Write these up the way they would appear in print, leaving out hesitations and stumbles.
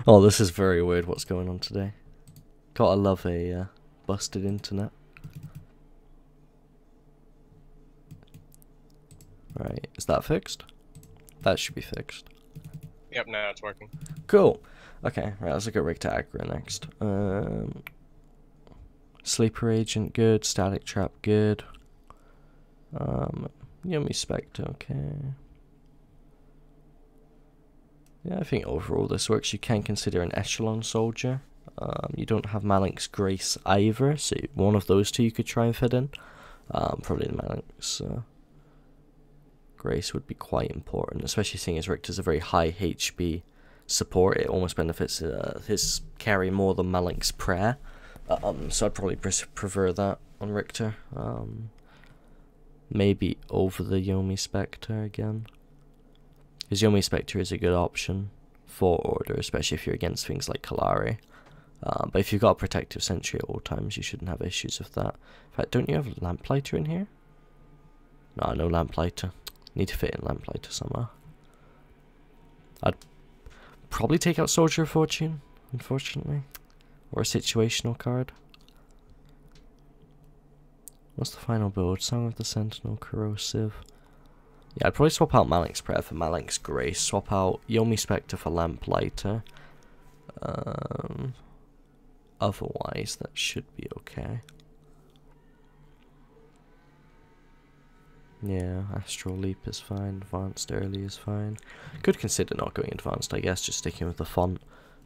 Oh, this is very weird what's going on today. Gotta love a busted internet. Right, is that fixed? That should be fixed. Yep, now it's working. Cool. Okay, right, let's look at Richter aggro next. Sleeper Agent, good. Static Trap, good. Yummy Spectre, okay. Yeah, I think overall this works. You can consider an Echelon Soldier. You don't have Malink's Grace either, so one of those two you could try and fit in. Probably the Malink's Grace would be quite important, especially seeing as Richter's a very high HP support. It almost benefits his carry more than Malink's Prayer. So I'd probably prefer that on Richter. Maybe over the Yomi Spectre again. Because Yomi Spectre is a good option for Order, especially if you're against things like Kalari. But if you've got a Protective Sentry at all times, you shouldn't have issues with that. In fact, don't you have Lamplighter in here? No Lamplighter. Need to fit in Lamplighter somehow. I'd probably take out Soldier of Fortune, unfortunately. Or a situational card. What's the final build? Song of the Sentinel, Corrosive. Yeah, I'd probably swap out Malink's Prayer for Malink's Grace. Swap out Yomi Spectre for Lamplighter. Otherwise, that should be okay. Yeah, Astral Leap is fine. Advanced Early is fine. Could consider not going Advanced, I guess, just sticking with the font.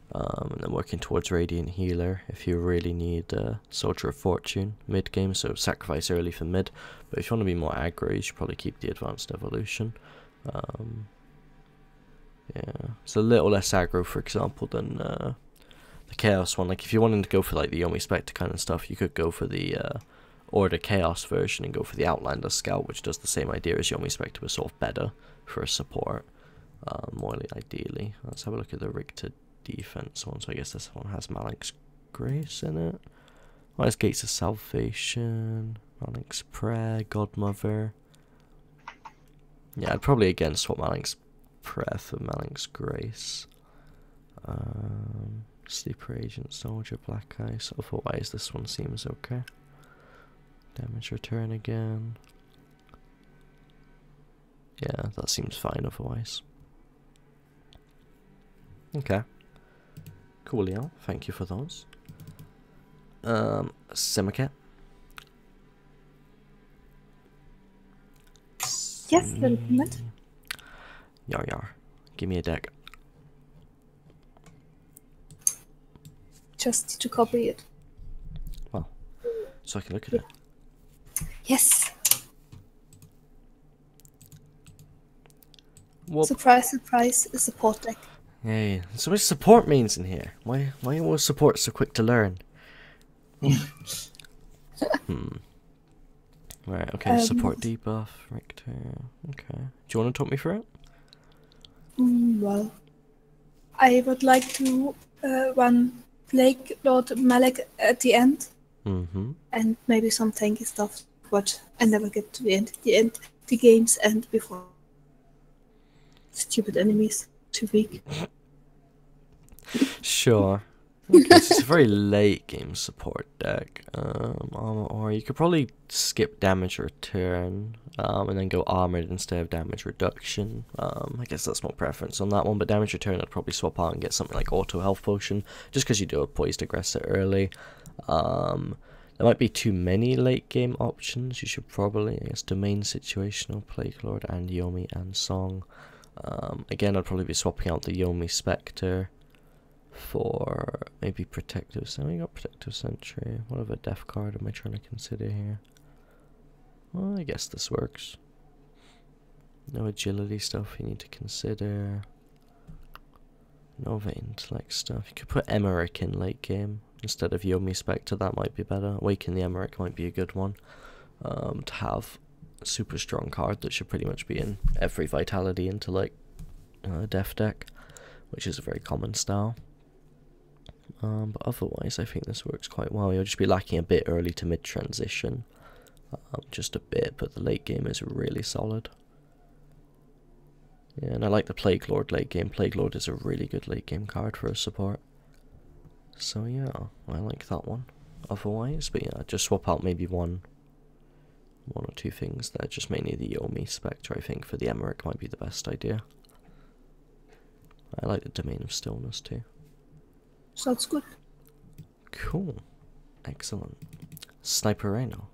And then working towards Radiant Healer if you really need Soldier of Fortune mid-game, so sacrifice early for mid. But if you want to be more aggro, you should probably keep the Advanced Evolution. Yeah, it's a little less aggro, for example, than the Chaos one. Like, if you wanted to go for like the Yomi Spectre kind of stuff, you could go for the Order Chaos version and go for the Outlander Scout, which does the same idea as Yomi Spectre, but sort of better for a support, more ideally. Let's have a look at the Richter defense one. So I guess this one has Malink's Grace in it. It's Gates of Salvation, Malink's Prayer, Godmother. Yeah, I'd probably again swap Malink's Prayer for Malink's Grace. Sleeper Agent, Soldier, Black Ice. Otherwise, this one seems okay. Damage return again. Yeah, that seems fine otherwise. Okay. Coolio, thank you for those. Simicat. Yes, little comment. Yar. Give me a deck. Just need to copy it. Well, so I can look at it. Yes. Whoop. Surprise, surprise, a support deck. Hey, so much support means in here. Why are all support so quick to learn? Right, okay, support debuff, Richter. Okay. Do you want to talk me through it? Well, I would like to run Plague Lord Malek at the end. And maybe some tanky stuff, but I never get to the end. The game's end before. Stupid enemies. Too weak. Sure. Okay, so it's a very late game support deck. Or you could probably skip damage return, and then go armored instead of damage reduction. I guess that's more preference on that one, but damage return I'd probably swap out and get something like auto health potion, just because you do a poised aggressor early. There might be too many late game options. You should probably, I guess, Domain, Situational, Plague Lord, and Yomi and Song. Again, I'd probably be swapping out the Yomi Spectre for maybe Protective. So we got Protective Sentry. What other death card am I trying to consider here? Well, I guess this works. No agility stuff you need to consider. No other intellect stuff. You could put Emmerich in late game instead of Yomi Spectre. That might be better. Awaken the Emmerich might be a good one to have. A super strong card that should pretty much be in every Vitality intellect death deck, which is a very common style. But otherwise, I think this works quite well. You'll just be lacking a bit early to mid transition, just a bit, but the late game is really solid. Yeah, and I like the Plague Lord late game. Plague Lord is a really good late game card for a support. So yeah, I like that one. Otherwise, but yeah, just swap out maybe one or two things there. Just mainly the Yomi Spectre, I think, for the Emmerich might be the best idea. I like the Domain of Stillness too. Sounds good. Cool. Excellent. Sniper Rhino.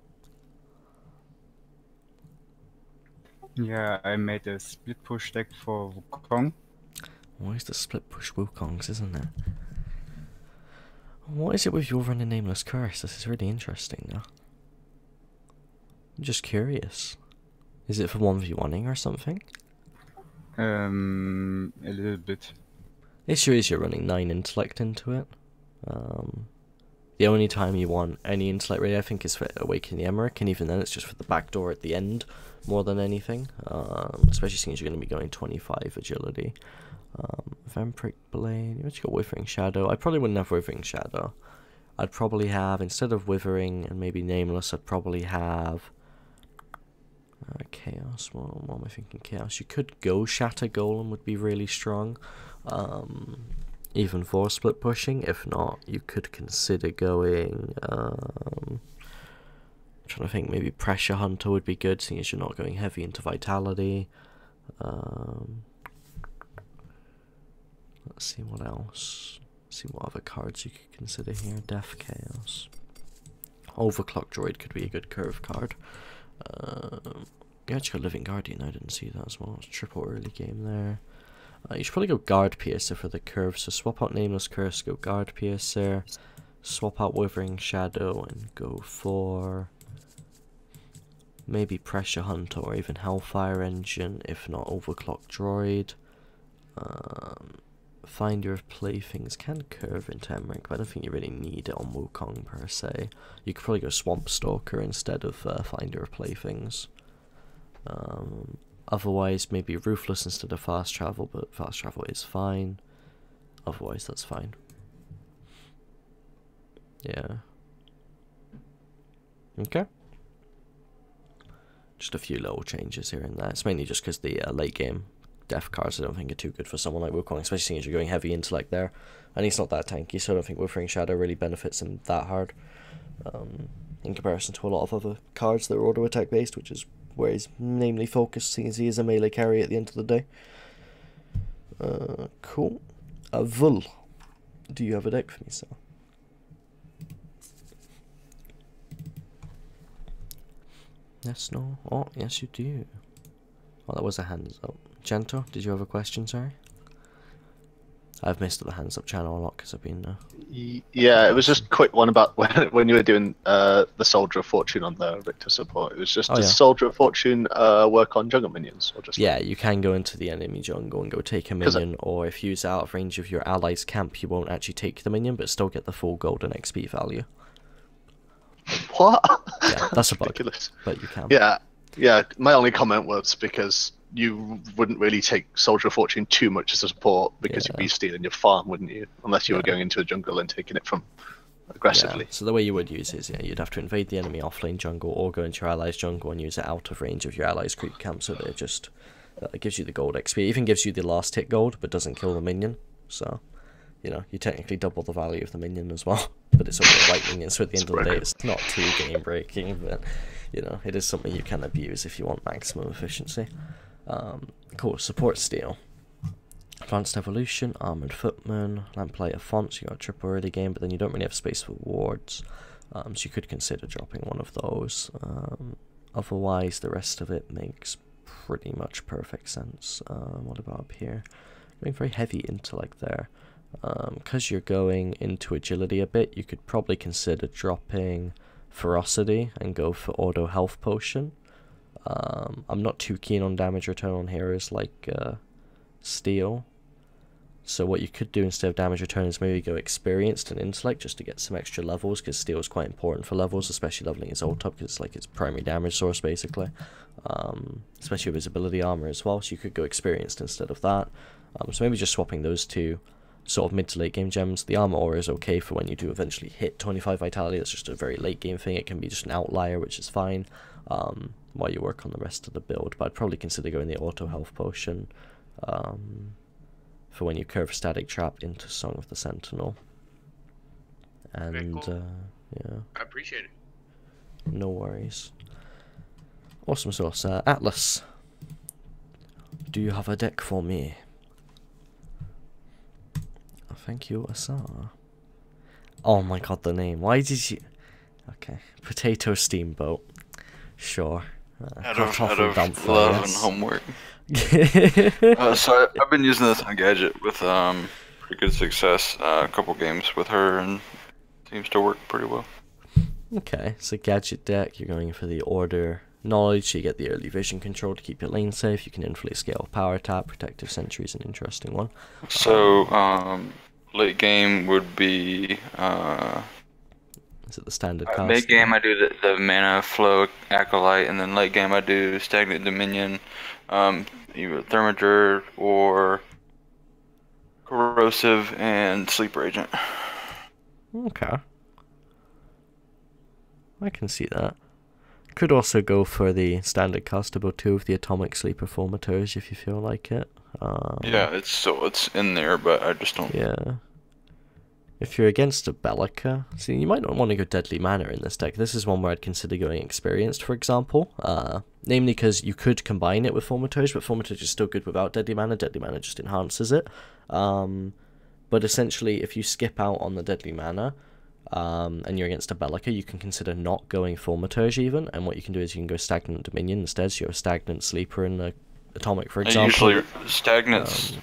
Yeah, I made a split push deck for Wukong. Always the split push Wukongs, isn't it? What is it with your running Nameless Curse? This is really interesting now. I'm just curious. Is it for 1v1ing or something? A little bit. Issue is you're running 9 intellect into it. The only time you want any intellect really, I think, is for Awakening the Emmerich, and even then it's just for the back door at the end more than anything. Especially since you're going to be going 25 agility. Vampiric Blade, you actually got Withering Shadow. I probably wouldn't have Withering Shadow. I'd probably have, instead of Withering and maybe Nameless, I'd probably have Chaos. What am I thinking? Chaos. You could go Shatter Golem, would be really strong. Even for split pushing. If not, you could consider going. I'm trying to think. Maybe Pressure Hunter would be good, seeing as you're not going heavy into Vitality. Let's see what else. See what other cards you could consider here. Death Chaos. Overclock Droid could be a good curve card. You actually got Living Guardian, I didn't see that as well. It's triple early game there. You should probably go Guard Piercer for the curve, so swap out Nameless Curse, go Guard Piercer, swap out Withering Shadow, and go for maybe Pressure Hunter or even Hellfire Engine, if not Overclock Droid. Finder of Playthings can curve into Emmerich, but I don't think you really need it on Wukong per se. You could probably go Swamp Stalker instead of Finder of Playthings. Otherwise, maybe Ruthless instead of Fast Travel, but Fast Travel is fine. Otherwise, that's fine. Yeah. Okay. Just a few little changes here and there. It's mainly just because the late game death cards I don't think are too good for someone like Wukong, especially seeing as you're going heavy intellect there. And he's not that tanky, so I don't think Withering Shadow really benefits him that hard. In comparison to a lot of other cards that are auto attack based, which is where he's namely focused, seeing as he is a melee carry at the end of the day. Cool. Vul, do you have a deck for me, sir? Yes, no? Oh, yes you do. Oh, that was a hands up. Gento, did you have a question, sorry? I've missed the hands up channel a lot because I've been... Yeah, it was just a quick one about when you were doing the Soldier of Fortune on the Richter support. It was just, does Soldier of Fortune work on jungle minions? Or just yeah, you can go into the enemy jungle and go take a minion, or if you're out of range of your ally's camp, you won't actually take the minion, but still get the full golden XP value. What? Yeah, that's a bug, ridiculous. But you can. Yeah, my only comment was because you wouldn't really take Soldier of Fortune too much as a support because you'd be stealing your farm, wouldn't you? Unless you were going into a jungle and taking it from aggressively. Yeah. So the way you would use it is, you'd have to invade the enemy offlane jungle or go into your ally's jungle and use it out of range of your ally's creep camp, so that it just gives you the gold XP. It even gives you the last hit gold, but doesn't kill the minion. So, you technically double the value of the minion as well. But it's only a white minion, so at the end of the day, it's not too game breaking, but it is something you can abuse if you want maximum efficiency. Cool, support steel. Advanced Evolution, Armoured Footman, Lamplighter Fonts, you got a triple early game, but then you don't really have space for wards, so you could consider dropping one of those. Otherwise, the rest of it makes pretty much perfect sense. What about up here? Going very heavy intellect there. Because you're going into agility a bit, you could probably consider dropping Ferocity and go for Auto Health Potion. I'm not too keen on damage return on heroes like Steel. So what you could do instead of damage return is maybe go Experienced and Intellect just to get some extra levels, because Steel is quite important for levels, especially leveling his ult up, because it's like its primary damage source basically. Especially with his ability armor as well, so you could go Experienced instead of that. So maybe just swapping those two sort of mid to late game gems. The armor aura is okay for when you do eventually hit 25 vitality. That's just a very late game thing. It can be just an outlier, which is fine while you work on the rest of the build, but I'd probably consider going the auto health potion for when you curve static trap into Song of the Sentinel. And cool. yeah, I appreciate it. no worries. Awesome sauce. Atlas, do you have a deck for me? Oh, thank you, Asar. Oh my god, the name. Why did you... Okay. Potato Steamboat. Sure. Out of love and homework. So I've been using this on Gadget with pretty good success. A couple games with her, and seems to work pretty well. Okay, so Gadget deck, you're going for the Order Knowledge, so you get the early vision control to keep your lane safe. You can infinitely scale power tap. Protective Sentry is an interesting one. So, late game would be... is it the standard cast? Late game I do the Mana Flow Acolyte, and then late game I do Stagnant Dominion, either Thermager or Corrosive and Sleeper Agent. Okay. I can see that. Could also go for the standard castable too with the Atomic Sleeper Formateurs if you feel like it. Yeah, it's in there, but I just don't... Yeah. If you're against a Bellica, see, you might not want to go Deadly Mana in this deck. This is one where I'd consider going Experienced, for example. Namely because you could combine it with Formateurs, but Formateurs is still good without Deadly Mana. Deadly Mana just enhances it. But essentially, if you skip out on the Deadly Mana, and you're against a Bellica, you can consider not going Formateurs even, and what you can do is you can go Stagnant Dominion instead, so you have a Stagnant Sleeper and a Atomic, for example. Usually, Stagnant's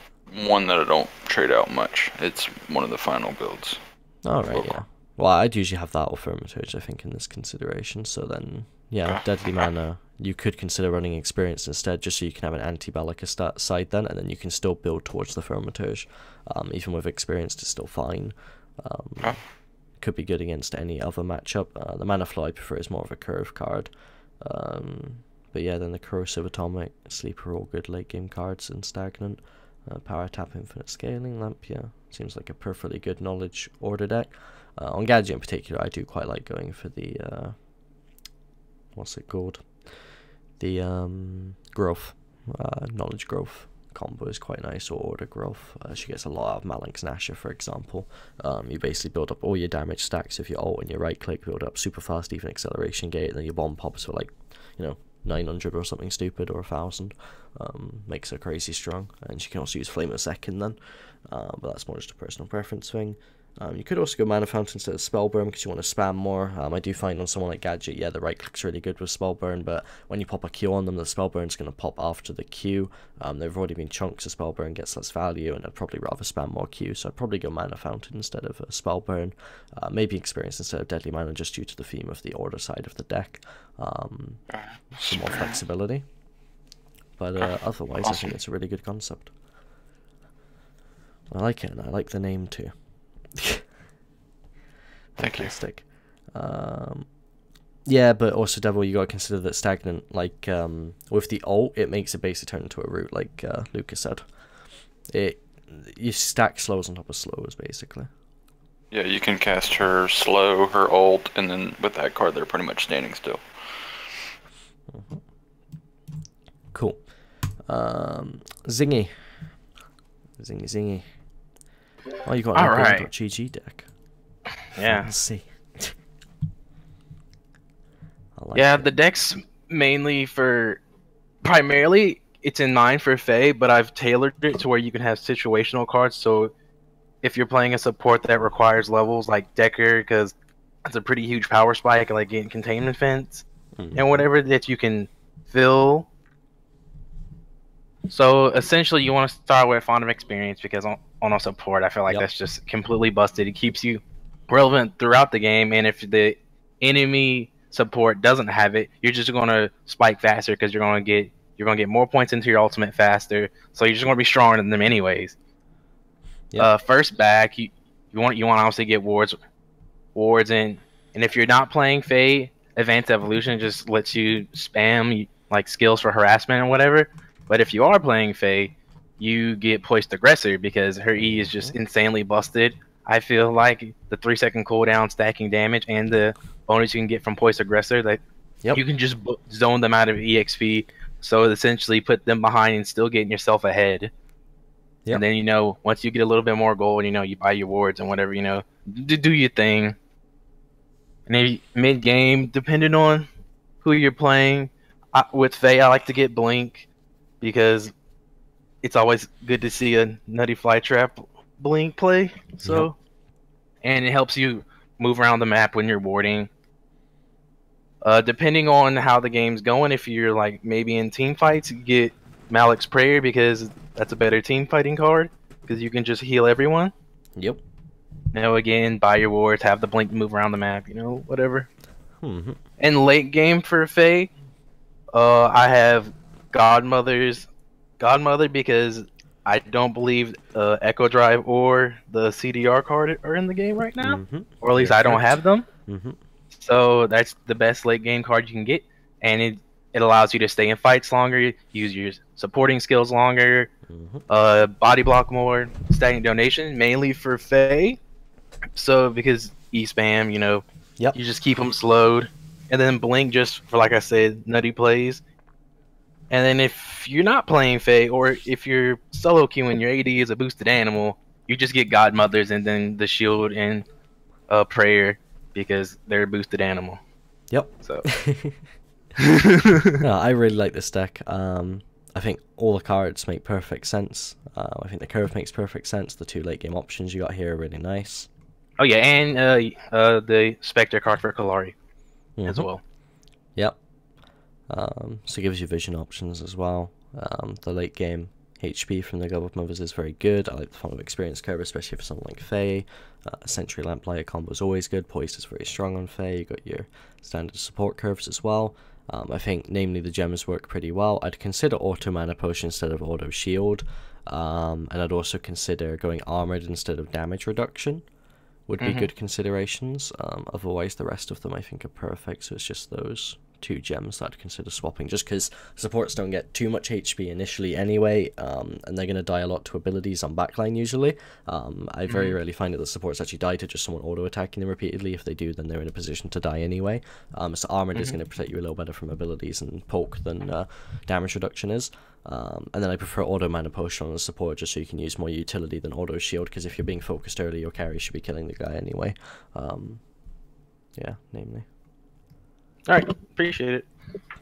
one that I don't trade out much. It's one of the final builds. Alright, yeah. Well, I'd usually have that or Formateurs, I think, in this consideration, so then, yeah, Okay. Deadly Mana, you could consider running Experience instead, just so you can have an anti-Bellica side then, and then you can still build towards the Formateurs. Even with Experience, it's still fine. Okay. Could be good against any other matchup. The Mana Flow I prefer is more of a curve card. But yeah, then the Corrosive, Atomic, Sleeper are all good late game cards, and Stagnant. Power Tap, Infinite Scaling, Lamp, yeah. Seems like a perfectly good Knowledge Order deck. On Gadget in particular, I do quite like going for the... what's it called? The Growth. Knowledge Growth combo is quite nice, or Order Growth. She gets a lot of Malinx Nasher, for example. You basically build up all your damage stacks if you ult and you right click, build up super fast even acceleration gate, and then your bomb pops for like, 900 or something stupid, or 1000. Makes her crazy strong, and she can also use Flame a second then, but that's more just a personal preference thing. You could also go Mana Fountain instead of Spellburn because you want to spam more. I do find on someone like Gadget, yeah, the right click's really good with Spellburn, but when you pop a Q on them, the Spellburn's going to pop after the Q. They've already been chunked, so Spellburn gets less value, and I'd probably rather spam more Q, so I'd probably go Mana Fountain instead of Spellburn. Maybe Experience instead of Deadly Mana, just due to the theme of the Order side of the deck. Some more flexibility. But otherwise, I think it's a really good concept. I like it, and I like the name too. Fantastic. Yeah, but also Devil, you gotta consider that Stagnant, like, with the ult, it makes it basically turn into a root, like Lucas said. You stack slows on top of slows, basically. Yeah, you can cast her slow, her ult, and then with that card, they're pretty much standing still. Cool. Zingy. Zingy. Oh, you got an GG deck. Yeah. Let's see. The deck's mainly primarily it's in mind for Fae, but I've tailored it to where you can have situational cards. So if you're playing a support that requires levels like Decker, because it's a pretty huge power spike, like getting Containment Fence and whatever that you can fill. So essentially, you want to start with Font of Experience because on a support, I feel like that's just completely busted. It keeps you relevant throughout the game, and if the enemy support doesn't have it, you're just going to spike faster because you're going to get more points into your ultimate faster. So you're just going to be stronger than them anyways. First back, you want to obviously get wards in, and if you're not playing Fae, Advanced Evolution just lets you spam like skills for harassment and whatever. But if you are playing Fae, you get Poised Aggressor because her E is just insanely busted. I feel like the 3-second cooldown stacking damage and the bonus you can get from Poised Aggressor, that you can just zone them out of EXP, so essentially put them behind and still getting yourself ahead. Yep. And then, you know, once you get a little bit more gold, you know, you buy your wards and whatever, you know, do your thing. And then mid game, depending on who you're playing, with Faye, I like to get Blink because it's always good to see a Nutty Flytrap Blink play. So, Yep. and it helps you move around the map when you're warding. Depending on how the game's going, if you're like maybe in team fights, you get Malik's Prayer because that's a better team fighting card because you can just heal everyone. Yep. You know, again, buy your wards, have the blink to move around the map, you know, whatever. Mm-hmm. And late game for Faye, I have Godmother because I don't believe Echo Drive or the CDR card are in the game right now, Mm-hmm. or at least I don't have them. Mm-hmm. So that's the best late game card you can get, and it allows you to stay in fights longer, use your supporting skills longer, body block more, stagnant donation mainly for Faye. So because E-spam, you know, Yep. you just keep them slowed, and then Blink just for, like I said, nutty plays. And then if you're not playing Faye, or if you're solo queuing, your AD is a boosted animal, you just get Godmothers and then the shield and prayer because they're a boosted animal. Yep. So No, I really like this deck. I think all the cards make perfect sense. I think the curve makes perfect sense. The two late game options you got here are really nice. Oh yeah, and the Spectre card for Kalari as well. Yep. So it gives you vision options as well. The late game HP from the Godmothers is very good. I like the Font of Experience curve, especially for someone like Faye. Sentry Lamplighter combo is always good. Poised is very strong on Faye. You got your standard support curves as well. I think, namely, the gems work pretty well. I'd consider Auto Mana Potion instead of Auto Shield. And I'd also consider going Armored instead of Damage Reduction. Would be good considerations. Otherwise, the rest of them I think are perfect. So it's just those two gems that I'd consider swapping, just because supports don't get too much HP initially anyway, and they're going to die a lot to abilities on backline usually. I very rarely find that the supports actually die to just someone auto-attacking them repeatedly. If they do, then they're in a position to die anyway. So Armored is going to protect you a little better from abilities and poke than damage reduction is. And then I prefer Auto Mana Potion on the support just so you can use more utility than Auto Shield, because if you're being focused early, your carry should be killing the guy anyway. Yeah, namely. Alright, appreciate it.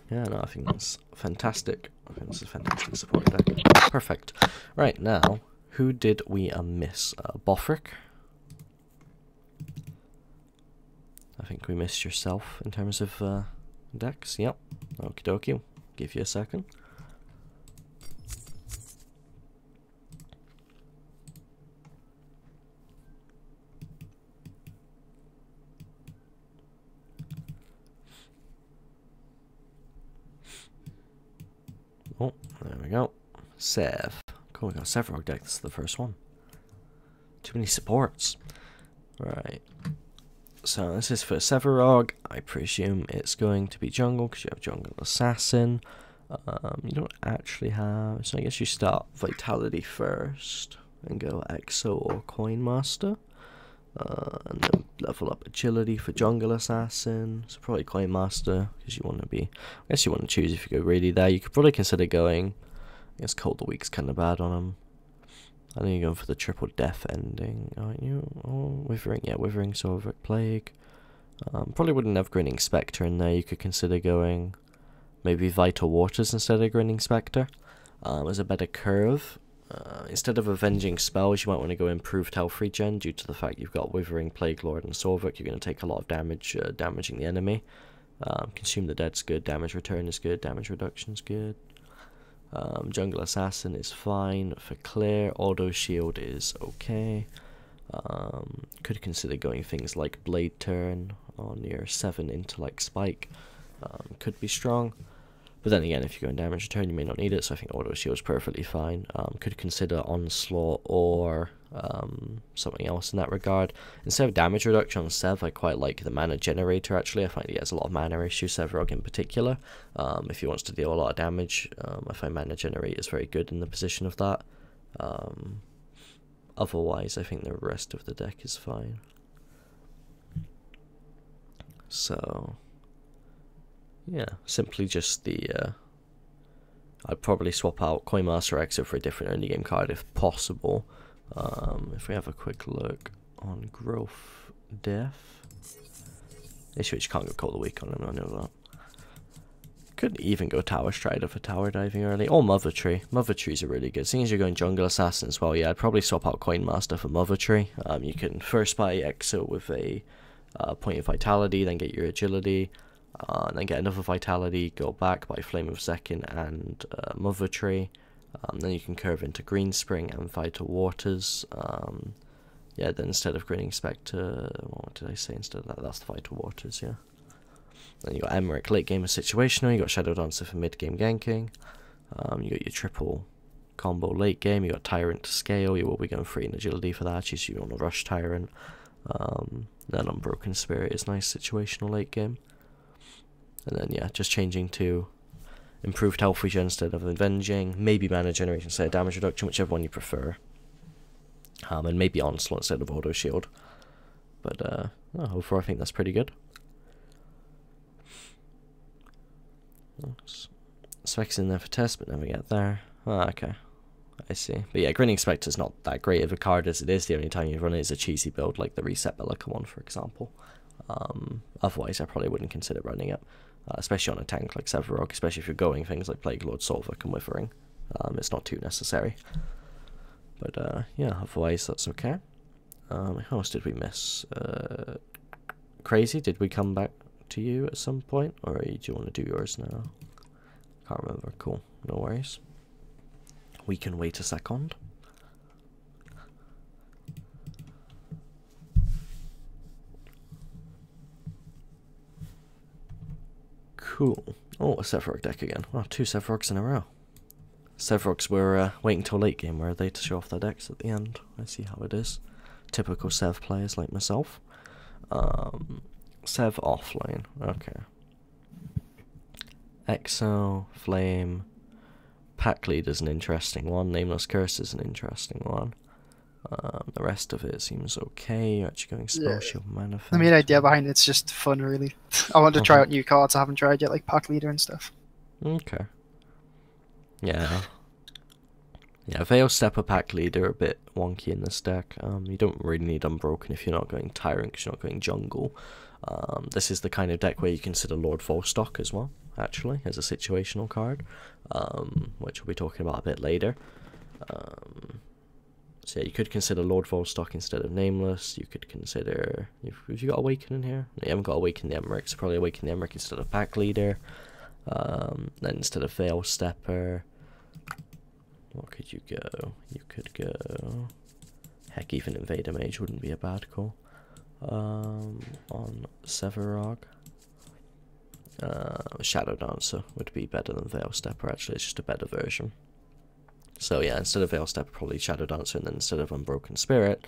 Yeah, no, I think that's fantastic. I think this is a fantastic support deck. Perfect. Right, now, who did we miss? Bofric? I think we missed yourself in terms of decks. Yep. Okie dokie. Give you a second. Oh, there we go. Sev. Cool, we got Sevrog deck. This is the first one. Too many supports. Right. So this is for Sevrog. I presume it's going to be jungle because you have jungle assassin. You don't actually have, so I guess you start Vitality first and go Exo or Coin Master. And then level up agility for jungle assassin. So probably Coin Master because you want to be, I guess you want to choose if you go really there. You could probably consider going, I guess Cold the Week's kind of bad on him. I think you're going for the triple death ending, aren't you? Oh, Withering, yeah, Withering, Silver Plague. Probably wouldn't have Grinning Spectre in there. You could consider going maybe Vital Waters instead of Grinning Spectre. As a better curve. Instead of avenging spells, you might want to go improved health regen due to the fact you've got Withering, Plague Lord, and Sorvik. You're going to take a lot of damage damaging the enemy. Consume the Dead's good, damage return is good, damage reduction's good. Jungle Assassin is fine. For Clear, Auto Shield is okay. Could consider going things like Blade Turn on your 7 Intellect Spike. Could be strong. But then again, if you're going damage return, you may not need it, so I think Auto Shield is perfectly fine. Could consider Onslaught or something else in that regard. Instead of damage reduction on Sev, I quite like the Mana Generator, actually. I find he has a lot of mana issues, Sevrog in particular. If he wants to deal a lot of damage, I find Mana Generator is very good in the position of that. Otherwise, I think the rest of the deck is fine. So yeah, simply just the I'd probably swap out Coinmaster Exo for a different early game card if possible. If we have a quick look on Growth Def. Issue you can't go Call of the Week on him, I know that. Could even go Tower Strider for tower diving early, or Mother Tree. Mother Trees are really good. Seeing as you're going Jungle Assassin as well, yeah, I'd probably swap out Coinmaster for Mother Tree. You can first buy Exo with a point of Vitality, then get your Agility, then get another Vitality, go back, buy Flame of Zekin and Mother Tree. Then you can curve into Green Spring and Vital Waters. Yeah, then instead of Grinning Spectre, what did I say instead of that? That's the Vital Waters, yeah. Then you got Emmerich late game of situational, you got Shadow Dancer for mid game ganking, you got your triple combo late game, you got Tyrant to scale, you will be going free in agility for that, so you want to rush Tyrant. Then Unbroken Spirit is nice situational late game. And then yeah, just changing to improved health regen instead of avenging, maybe mana generation instead of damage reduction, whichever one you prefer. And maybe onslaught instead of auto shield. But overall I think that's pretty good. Specs in there for test, but never get there. Okay, I see. But yeah, Grinning Spectre's not that great of a card as it is. The only time you run it is a cheesy build like the Reset Bellica one, for example. Otherwise, I probably wouldn't consider running it, especially on a tank like Sevarog, especially if you're going things like Plague Lord, Solvik, and Withering. It's not too necessary. But yeah, otherwise that's okay. How else did we miss? Crazy, did we come back to you at some point, or do you want to do yours now? Can't remember. Cool, no worries. We can wait a second. Cool. Oh, a Sevarog deck again. Oh, 2 Sevarogs in a row. Sevarogs were waiting till late game, were they, to show off their decks at the end. I see how it is. Typical Sev players like myself. Sev offline, okay. Exo, Flame, Pack Leader's an interesting one, Nameless Curse is an interesting one. The rest of it seems okay. You're actually going Spell Shield, Manifest. The main idea behind it's just fun, really. I want to try out new cards I haven't tried yet, like Pack Leader and stuff. Okay. Yeah. Yeah, Veil Stepper, Pack Leader are a bit wonky in this deck. You don't really need Unbroken if you're not going Tyrant, because you're not going Jungle. This is the kind of deck where you consider Lord Volstock as well, actually, as a situational card, which we'll be talking about a bit later. So yeah, you could consider Lord Volstock instead of Nameless. You could consider... Have you got Awaken in here? No, you haven't got Awaken the Emmerich, so probably Awaken the Emmerich instead of Pack Leader. Then instead of Veil Stepper... What could you go? You could go... Heck, even Invader Mage wouldn't be a bad call. On Sevarog. Shadow Dancer would be better than Veil Stepper, actually. It's just a better version. So yeah, instead of Veil Stepper, probably Shadow Dancer, and then instead of Unbroken Spirit,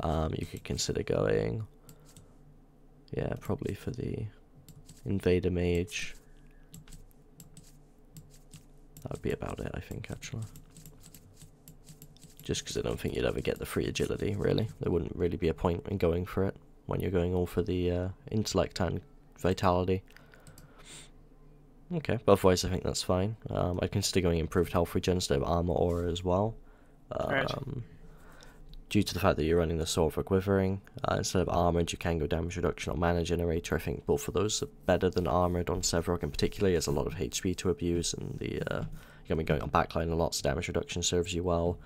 you could consider going... Yeah, probably for the Invader Mage. That would be about it, I think, actually. Just because I don't think you'd ever get the free agility, really. There wouldn't really be a point in going for it when you're going all for the intellect and vitality. Okay, but otherwise I think that's fine. I'd consider going improved health regen instead of armor aura as well. Due to the fact that you're running the Solvik Withering, instead of armored you can go damage reduction or mana generator. I think both of those are better than armored on Sevarog in particular. He has a lot of HP to abuse, and the you're going to be going on backline a lot, so damage reduction serves you well.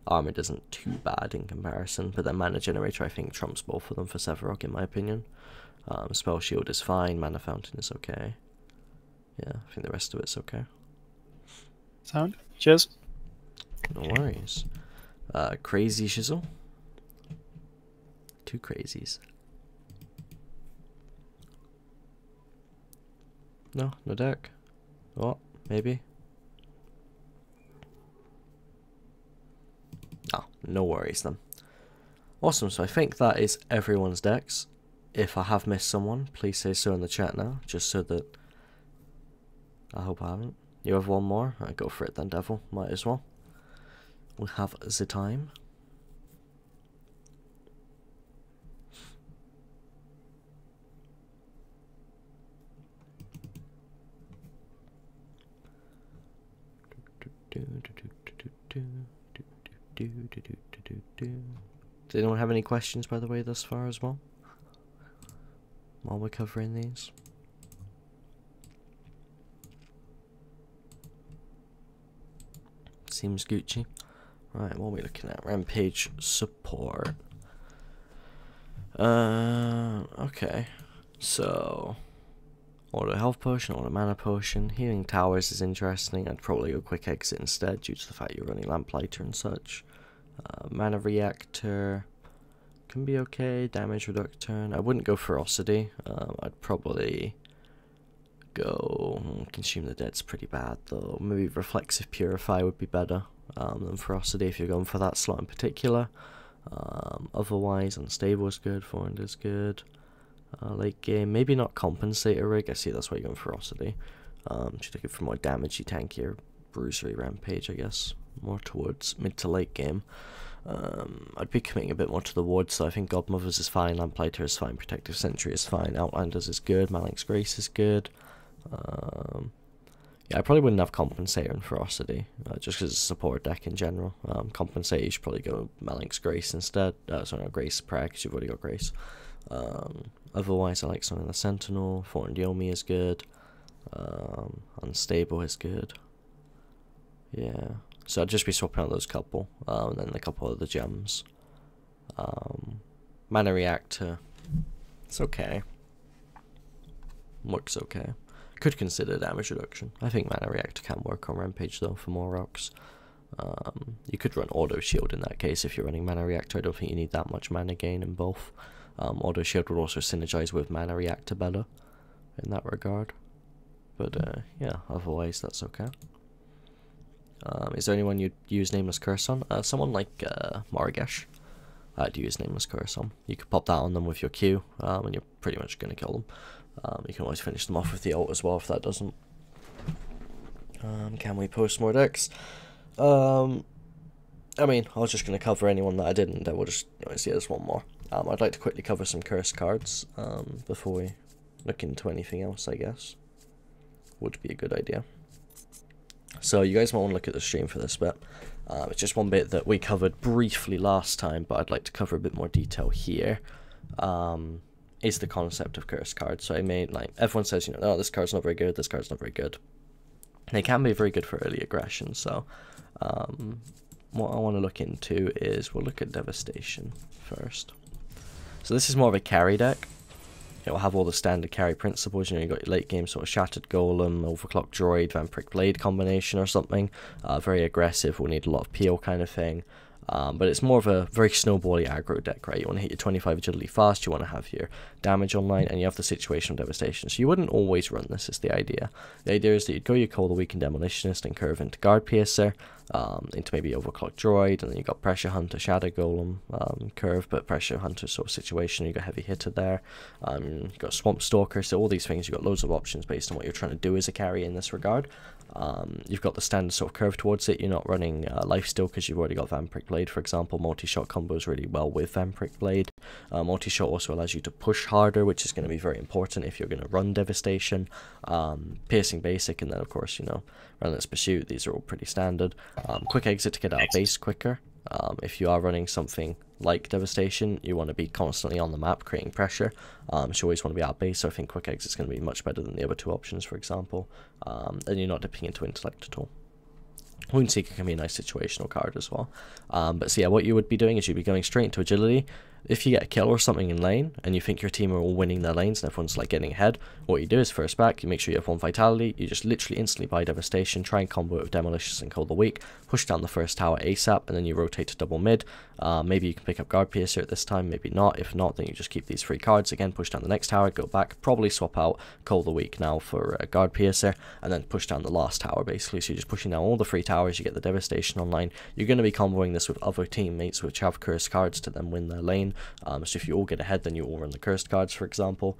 Armored isn't too bad in comparison, but then mana generator I think trumps both of them for Sevarog in my opinion. Spell shield is fine, mana fountain is okay. Yeah, I think the rest of it's okay. Sound? Cheers. No worries. Crazy Shizzle. 2 crazies. No deck. What? Maybe? Oh, no worries then. Awesome, so I think that is everyone's decks. If I have missed someone, please say so in the chat now, just so that... I hope I haven't. You have one more? Alright, go for it then, Devil. Might as well. We have the time. Does anyone have any questions, by the way, thus far as well? While we're covering these? Seems Gucci. Right, what are we looking at? Rampage support. Okay. So, auto health potion, auto mana potion. Healing towers is interesting. I'd probably go quick exit instead due to the fact you're running lamplighter and such. Mana reactor can be okay. Damage reductor. I wouldn't go ferocity. I'd probably go consume the dead's pretty bad though. Maybe reflexive purify would be better than ferocity if you're going for that slot in particular. Otherwise, unstable is good. Forward is good. Late game, maybe not compensator rig. I see that's why you're going ferocity. Should looking for more damagey, tankier, bruisery rampage, I guess. More towards mid to late game. I'd be committing a bit more to the ward, so I think Godmothers is fine, Lamplighter is fine, Protective Sentry is fine, Outlanders is good, Malink's Grace is good. Yeah, I probably wouldn't have Compensator and Ferocity, just because it's a support deck in general. Compensator, you should probably go Malink's Grace instead. Sorry, no, Grace Prayer, because you've already got Grace. Otherwise, I like something the Sentinel. Fortin Yomi is good. Unstable is good. Yeah, so I'd just be swapping out those couple, and then a couple of the gems. Mana Reactor, it's okay. Works okay. Could consider damage reduction. I think Mana Reactor can work on Rampage though for more rocks. You could run Auto Shield in that case if you're running Mana Reactor. I don't think you need that much mana gain in both. Auto Shield would also synergize with Mana Reactor better in that regard. But yeah, otherwise that's okay. Is there anyone you'd use Nameless Curse on? Someone like Morgash. I'd use Nameless Curse on. You could pop that on them with your Q, and you're pretty much going to kill them. You can always finish them off with the ult as well if that doesn't. Can we post more decks? I mean, I was just going to cover anyone that I didn't, then we'll just see there's one more. I'd like to quickly cover some cursed cards before we look into anything else, I guess. Would be a good idea. So you guys might want to look at the stream for this bit. It's just one bit that we covered briefly last time, but I'd like to cover a bit more detail here. Is the concept of cursed cards. So I made, like, everyone says, you know, oh, this card's not very good, this card's not very good. They can be very good for early aggression, so what I want to look into is, we'll look at Devastation first. So this is more of a carry deck. It will have all the standard carry principles. You know, you got your late game sort of Shattered Golem, Overclock Droid, Vampiric Blade combination or something. Very aggressive, will need a lot of peel kind of thing. But it's more of a very snowbally aggro deck, right? You want to hit your 25 agility fast, you want to have your damage online, and you have the situational devastation. So you wouldn't always run this, is the idea. The idea is that you'd go your Cold the Weakened Demolitionist and curve into Guard Piercer, into maybe Overclock Droid, and then you got Pressure Hunter, Shadow Golem, curve, but Pressure Hunter sort of situation, you got Heavy Hitter there, you got Swamp Stalker, so all these things, you've got loads of options based on what you're trying to do as a carry in this regard. You've got the standard sort of curve towards it. You're not running lifesteal because you've already got Vampiric Blade, for example. Multi-shot combos really well with Vampiric Blade. Multi-shot also allows you to push harder, which is going to be very important if you're going to run Devastation. Piercing basic, and then of course, you know, Relentless Pursuit. These are all pretty standard. Quick exit to get out of base quicker. If you are running something like Devastation, you want to be constantly on the map creating pressure, so you always want to be out of base, so I think quick exit is going to be much better than the other two options, for example, and you're not dipping into intellect at all. Woundseeker can be a nice situational card as well, but so yeah, what you would be doing is you'd be going straight into agility. If you get a kill or something in lane, and you think your team are all winning their lanes and everyone's like getting ahead, what you do is first back, you make sure you have 1 vitality, you just literally instantly buy Devastation, try and combo it with Demolitions and Cold the Weak, push down the first tower ASAP, and then you rotate to double mid. Maybe you can pick up Guard Piercer at this time, maybe not. If not, then you just keep these 3 cards, again push down the next tower, go back, probably swap out Cold the Weak now for Guard Piercer, and then push down the last tower basically. So you're just pushing down all the 3 towers, you get the Devastation online. You're going to be comboing this with other teammates which have cursed cards to then win their lane. So if you all get ahead, then you all run the cursed cards, for example.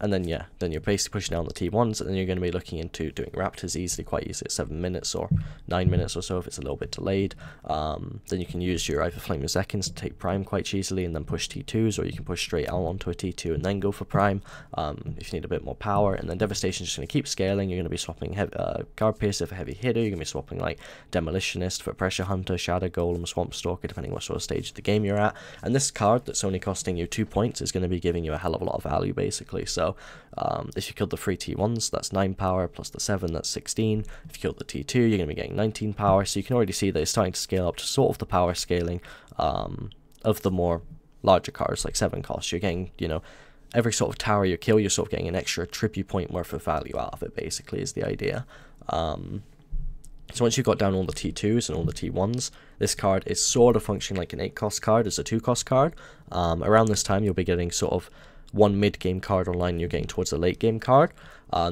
And then yeah, then you're basically pushing down the T1s, and then you're going to be looking into doing Raptors easily, quite easy at 7 minutes or 9 minutes or so if it's a little bit delayed. Then you can use your either Flame of Seconds to take Prime quite easily and then push T2s, or you can push straight out onto a T2 and then go for Prime if you need a bit more power. And then Devastation is just going to keep scaling. You're going to be swapping Guard Piercer for Heavy Hitter, you're going to be swapping like Demolitionist for Pressure Hunter, Shadow Golem, Swamp Stalker, depending what sort of stage of the game you're at. And this card that's only costing you 2 points is going to be giving you a hell of a lot of value basically. So if you killed the 3 T1s, that's 9 power, plus the 7, that's 16. If you killed the T2, you're going to be getting 19 power, so you can already see that it's starting to scale up to sort of the power scaling of the more larger cards, like 7 costs. You're getting, you know, every sort of tower you kill, you're sort of getting an extra tribute point worth of value out of it, basically, is the idea. So once you've got down all the T2s and all the T1s, this card is sort of functioning like an 8-cost card, it's a 2-cost card. Around this time, you'll be getting sort of one mid-game card online, you're getting towards a late-game card.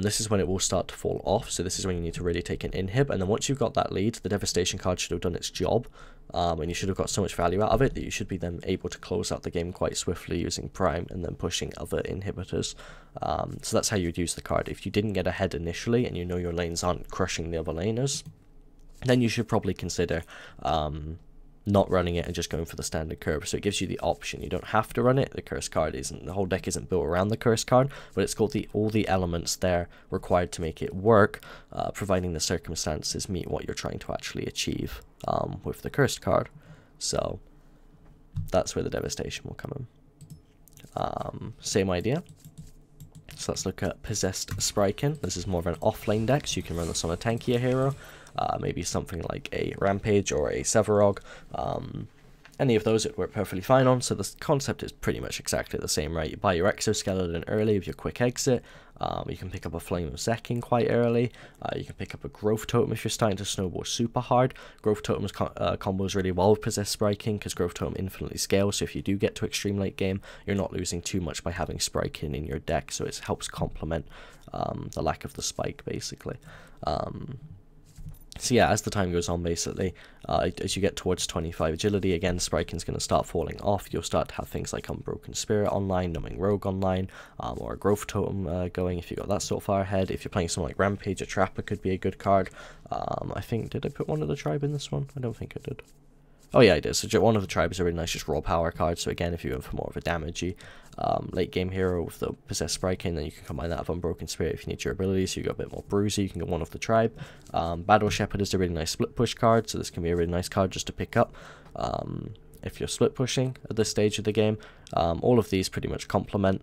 This is when it will start to fall off, so this is when you need to really take an inhib, and then once you've got that lead, the Devastation card should have done its job, and you should have got so much value out of it that you should be then able to close out the game quite swiftly using Prime and then pushing other inhibitors. So that's how you'd use the card. If you didn't get ahead initially and you know your lanes aren't crushing the other laners, then you should probably consider not running it and just going for the standard curve. So it gives you the option. You don't have to run it. The curse card isn't, the whole deck isn't built around the curse card, but it's got all the elements there required to make it work, providing the circumstances meet what you're trying to actually achieve with the cursed card. So that's where the Devastation will come in. Same idea. So let's look at Possessed Sprykin. This is more of an off-lane deck, so you can run this on a tankier hero. Maybe something like a Rampage or a Sevarog. Any of those it work perfectly fine on, so the concept is pretty much exactly the same, right? You buy your Exoskeleton early with your quick exit. You can pick up a Flame of Zekking quite early. You can pick up a Growth Totem if you're starting to snowball super hard. Growth Totem's combos really well with Possessed Sprykin because Growth Totem infinitely scales, so if you do get to extreme late game, you're not losing too much by having Sprykin in your deck, so it helps complement the lack of the spike, basically. So yeah, as the time goes on, basically, as you get towards 25 agility, again, Sprykin's going to start falling off. You'll start to have things like Unbroken Spirit online, Numbing Rogue online, or a Growth Totem going if you got that sort of far ahead. If you're playing someone like Rampage, a Trapper could be a good card. I think, did I put one of the tribe in this one? I don't think I did. Oh yeah, I did. So one of the tribes are really nice, just raw power cards. So again, if you go for more of a damagey late game hero with the Possessed Sprykin, then you can combine that with Unbroken Spirit if you need your ability, so you got a bit more bruisey. You can get one of the tribe. Battle Shepherd is a really nice split push card, so this can be a really nice card just to pick up if you're split pushing at this stage of the game. All of these pretty much complement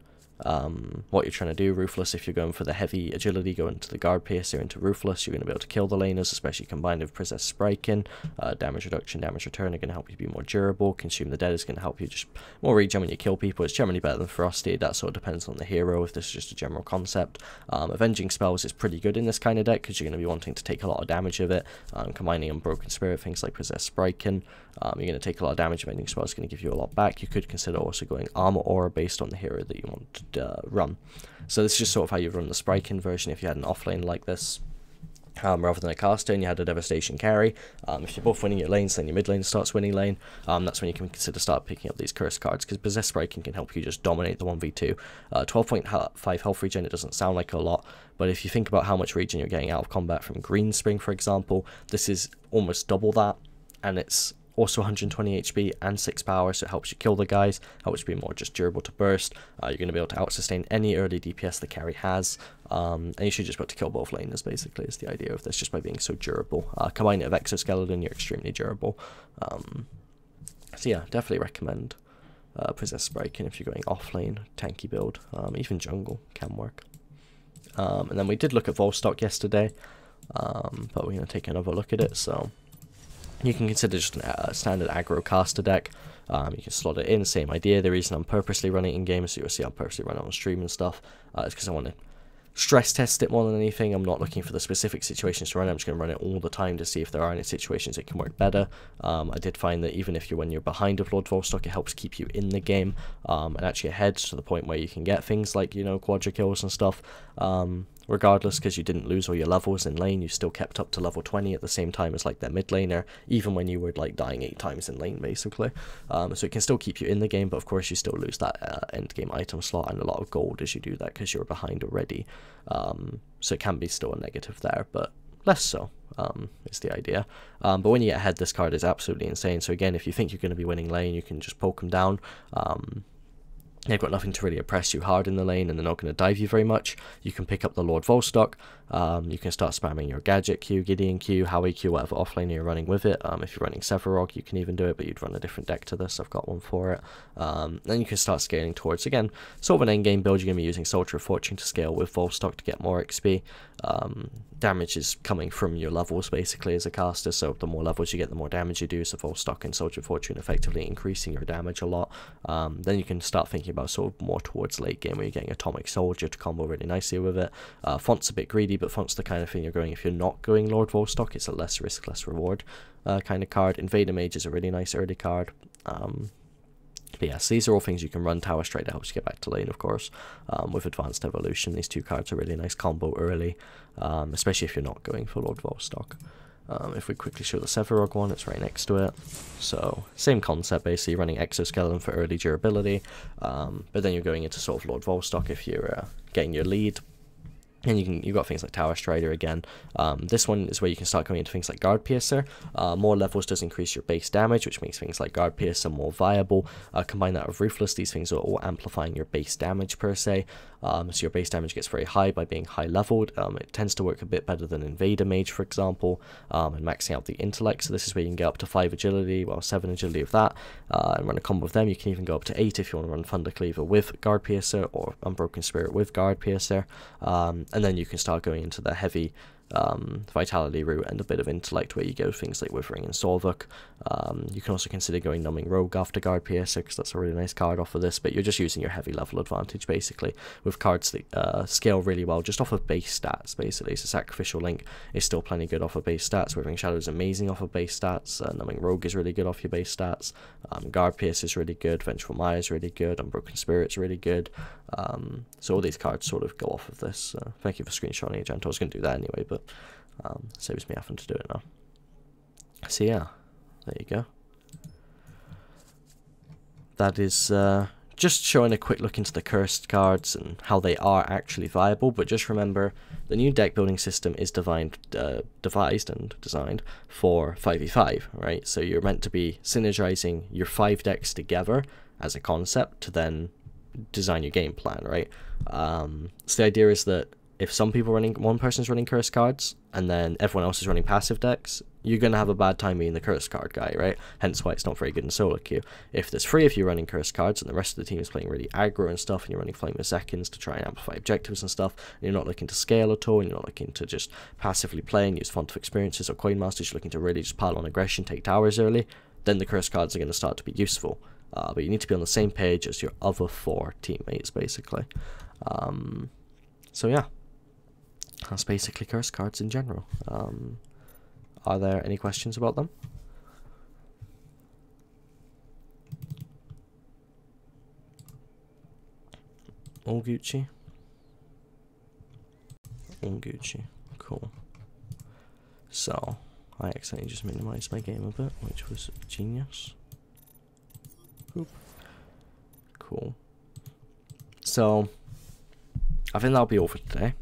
what you're trying to do. Ruthless, if you're going for the heavy agility, go into the Guard Piercer, into Ruthless, you're going to be able to kill the laners, especially combined with Possessed Sprykin. Damage reduction, damage return are going to help you be more durable. Consume the Dead is going to help you just more regen when you kill people. It's generally better than Frosty. That sort of depends on the hero, if this is just a general concept. Avenging Spells is pretty good in this kind of deck because you're going to be wanting to take a lot of damage of it. Combining Unbroken Spirit, things like Possessed Sprykin, you're going to take a lot of damage. Avenging Spells is going to give you a lot back. You could consider also going Armor Aura based on the hero that you want to run. So this is just sort of how you run the Sprykin version if you had an offlane like this. Rather than a caster and you had a Devastation carry. If you're both winning your lanes, then your mid lane starts winning lane. That's when you can consider start picking up these curse cards, because Possessed Sprykin can help you just dominate the 1v2. 12.5 health regen, it doesn't sound like a lot, but if you think about how much regen you're getting out of combat from Green Spring, for example, this is almost double that, and it's also 120 HP and 6 power, so it helps you kill the guys, helps you be more just durable to burst. You're going to be able to out-sustain any early DPS the carry has, and you should just be able to kill both laners, basically, is the idea of this, just by being so durable. Combine it with Exoskeleton, you're extremely durable. So yeah, definitely recommend Possessed Sprykin if you're going off-lane, tanky build, even jungle can work. And then we did look at Volstock yesterday, but we're going to take another look at it, so you can consider just a standard aggro caster deck. You can slot it in, same idea. The reason I'm purposely running it in game, so you'll see I'm purposely running it on stream and stuff, is because I want to stress test it more than anything. I'm not looking for the specific situations to run it. I'm just going to run it all the time to see if there are any situations it can work better. I did find that even if when you're behind of Lord Volstock, it helps keep you in the game and actually ahead to the point where you can get things like, you know, quadra kills and stuff regardless, because you didn't lose all your levels in lane. You still kept up to level 20 at the same time as like their mid laner, even when you were like dying 8 times in lane basically. So it can still keep you in the game, but of course you still lose that end game item slot and a lot of gold as you do that because you're behind already. So it can be still a negative there, but less so, is the idea. But when you get ahead, this card is absolutely insane. So again, if you think you're going to be winning lane, you can just poke them down. They've got nothing to really oppress you hard in the lane, and they're not going to dive you very much. You can pick up the Lord Volstock. You can start spamming your Gadget Q, Gideon Q, Howie Q, whatever offlaner you're running with it. If you're running Sephiroth, you can even do it, but you'd run a different deck to this. I've got one for it. Then you can start scaling towards, again, sort of an endgame build. You're going to be using Soldier of Fortune to scale with Volstock to get more XP. Damage is coming from your levels, basically, as a caster, so the more levels you get, the more damage you do, so Volstock and Soldier of Fortune effectively increasing your damage a lot. Then you can start thinking about sort of more towards late game, where you're getting Atomic Soldier to combo really nicely with it. Font's a bit greedy, but Font's the kind of thing you're going, if you're not going Lord Volstock, it's a less risk, less reward kind of card. Invader Mage is a really nice early card. But yes, these are all things you can run. Tower Strike that helps you get back to lane, of course. With Advanced Evolution, these two cards are really nice combo early, especially if you're not going for Lord Volstock. If we quickly show the Sephiroth one, it's right next to it. So, same concept, basically, running Exoskeleton for early durability, but then you're going into sort of Lord Volstock if you're getting your lead. And you've got things like Tower Strider again. This one is where you can start going into things like Guard Piercer. More levels does increase your base damage, which makes things like Guard Piercer more viable. Combine that with Ruthless, these things are all amplifying your base damage per se. So your base damage gets very high by being high leveled. It tends to work a bit better than Invader Mage, for example, and maxing out the intellect. So this is where you can get up to 5 agility, well 7 agility of that, and run a combo with them. You can even go up to 8 if you want to run Thunder Cleaver with Guard Piercer, or Unbroken Spirit with Guard Piercer. And then you can start going into the heavy Vitality route and a bit of intellect, where you go things like Withering and Solvuk. You can also consider going Numbing Rogue after Guard Piercer, because that's a really nice card off of this, but you're just using your heavy level advantage basically with cards that scale really well just off of base stats basically. So Sacrificial Link is still plenty good off of base stats, Withering Shadow is amazing off of base stats, Numbing Rogue is really good off your base stats, Guard Piercer is really good, Vengeful Maya is really good, Unbroken Spirit is really good. So all these cards sort of go off of this. Thank you for screenshotting it, Janto. I was going to do that anyway, but saves me having to do it now. So yeah, there you go. That is just showing a quick look into the cursed cards and how they are actually viable, but just remember, the new deck building system is devised and designed for 5v5, right? So you're meant to be synergizing your 5 decks together as a concept to then design your game plan, right? So the idea is that if one person's running cursed cards and then everyone else is running passive decks, you're going to have a bad time being the cursed card guy, right? Hence why it's not very good in solo queue. If there's 3 of you running cursed cards and the rest of the team is playing really aggro and stuff, and you're running Flame of Seconds to try and amplify objectives and stuff, and you're not looking to scale at all, and you're not looking to just passively play and use Font of Experiences or Coin Masters, you're looking to really just pile on aggression, take towers early, then the cursed cards are going to start to be useful. But you need to be on the same page as your other 4 teammates, basically. So yeah, that's basically cursed cards in general. Are there any questions about them? All Gucci. All Gucci. Cool. So, I accidentally just minimized my game a bit, which was genius. Oop. Cool. So, I think that'll be all for today.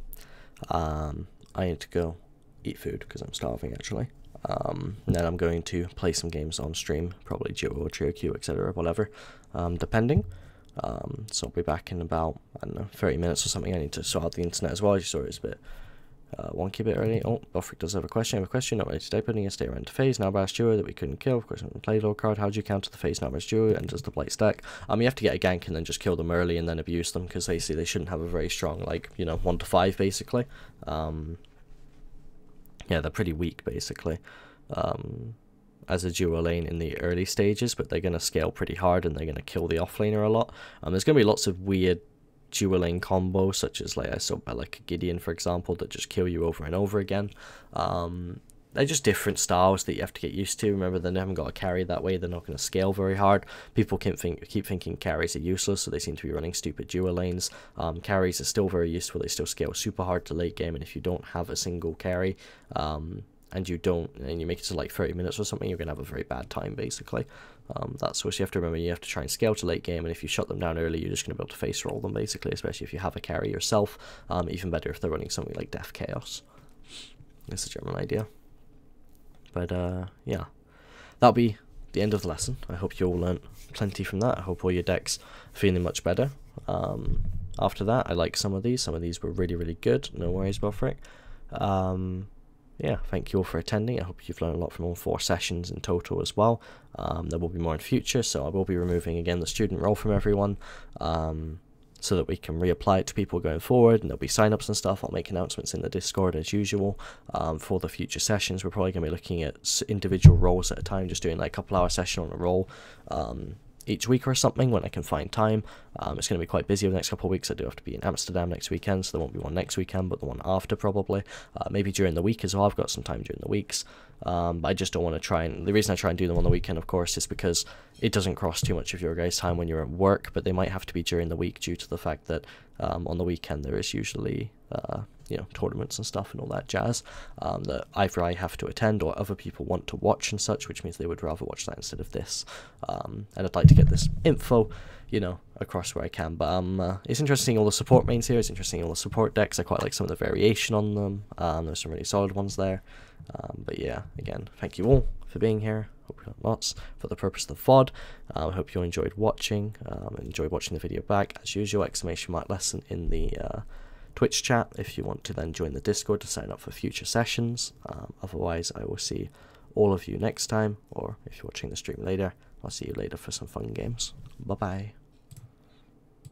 I need to go eat food because I'm starving actually. And then I'm going to play some games on stream, probably duo or trio queue, etc., whatever, depending. So I'll be back in about, I don't know, 30 minutes or something. I need to sort out the internet as well. You saw it was a bit wonky a bit early. Oh, Buffrick does have a question. I have a question. Not ready today. Putting a state around to phase. Now Bash Duo that we couldn't kill. Of course, I'm going to play Lord card. How do you counter the phase now Bash Duo and does the blight stack? You have to get a gank and then just kill them early and then abuse them, because basically they shouldn't have a very strong, like, you know, 1 to 5 basically. Yeah, they're pretty weak basically as a duo lane in the early stages, but they're going to scale pretty hard and they're going to kill the offlaner a lot. There's going to be lots of weird duo lane combos, such as, like I saw by like Gideon for example, that just kill you over and over again. they're just different styles that you have to get used to. Remember, they haven't got a carry that way. They're not going to scale very hard. People keep thinking carries are useless, so they seem to be running stupid dual lanes. Carries are still very useful. They still scale super hard to late game, and if you don't have a single carry, and you make it to like 30 minutes or something, you're going to have a very bad time, basically. That's what you have to remember. You have to try and scale to late game, and if you shut them down early, you're just going to be able to face roll them, basically, especially if you have a carry yourself. Even better if they're running something like Death Chaos. That's the general idea. But yeah, that'll be the end of the lesson. I hope you all learnt plenty from that. I hope all your decks are feeling much better. After that, I like some of these. Some of these were really, really good. No worries about it. Yeah, thank you all for attending. I hope you've learned a lot from all 4 sessions in total as well. There will be more in future, so I will be removing again the student role from everyone, so that we can reapply it to people going forward, and there'll be sign-ups and stuff. I'll make announcements in the Discord as usual. For the future sessions, we're probably going to be looking at individual roles at a time, just doing like a couple-hour session on a role each week or something when I can find time. It's going to be quite busy over the next couple of weeks. I do have to be in Amsterdam next weekend, so there won't be one next weekend, but the one after probably. Maybe during the week as well. I've got some time during the weeks. But I just don't want to try and... The reason I try and do them on the weekend, of course, is because it doesn't cross too much of your guys' time when you're at work, but they might have to be during the week due to the fact that on the weekend there is usually... you know, tournaments and stuff and all that jazz that either I have to attend or other people want to watch and such, which means they would rather watch that instead of this. And I'd like to get this info, you know, across where I can. But it's interesting all the support mains here. It's interesting all the support decks. I quite like some of the variation on them. There's some really solid ones there. But yeah, again, thank you all for being here. Hope you learned lots for the purpose of the VOD. I hope you all enjoyed watching. Enjoyed watching the video back as usual. Exclamation mark lesson in the Twitch chat if you want to then join the Discord to sign up for future sessions. Otherwise, I will see all of you next time, or if you're watching the stream later, I'll see you later for some fun games. Bye bye.